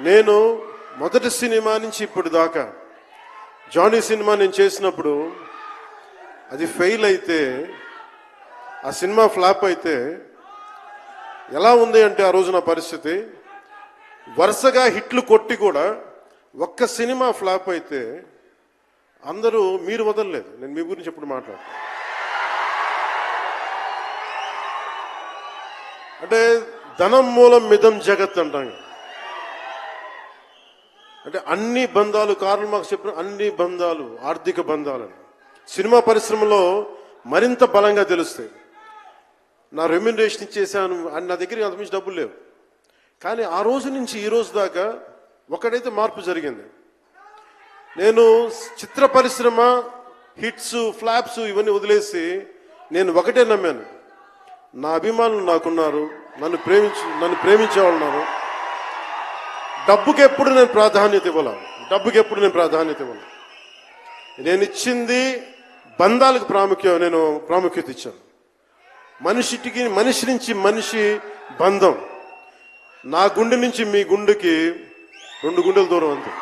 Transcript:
నేను మొదటి సినిమా నుంచి ఇప్పుడు దాకా జానీ సినిమా నేను చేసినప్పుడు అది ఫెయిల్ అయితే, ఆ సినిమా ఫ్లాప్ అయితే ఎలా ఉంది అంటే ఆ రోజు నా పరిస్థితి, వరుసగా హిట్లు కొట్టి కూడా ఒక్క సినిమా ఫ్లాప్ అయితే అందరూ మీరు వదలలేదు. నేను మీ గురించి ఎప్పుడు మాట్లాడతాను అంటే ధనం మూలం మిదం జగత్ అంటాం. అంటే అన్ని బంధాలు, కార్ల్ మార్క్స్ చెప్పిన అన్ని బంధాలు ఆర్థిక బంధాలని సినిమా పరిశ్రమలో మరింత బలంగా తెలుస్తాయి. నా రెమ్యునరేషన్ ఇచ్చేసాను అని నా దగ్గర అంతమించి డబ్బులు లేవు. కానీ ఆ రోజు నుంచి ఈ రోజు దాకా ఒకటైతే మార్పు జరిగింది. నేను చిత్ర పరిశ్రమ హిట్స్ ఫ్లాప్స్ ఇవన్నీ వదిలేసి నేను ఒకటే నమ్మాను, నా అభిమానులు నాకున్నారు, నన్ను ప్రేమించే వాళ్ళు ఉన్నారు. డబ్బుకి ఎప్పుడు నేను ప్రాధాన్యత ఇవ్వను. నేను ఇచ్చింది బంధాలకు ప్రాముఖ్యత ఇచ్చాను. మనిషి నుంచి మనిషి బంధం. నా గుండె నుంచి మీ గుండెకి 2 గుండెల దూరం అంతే.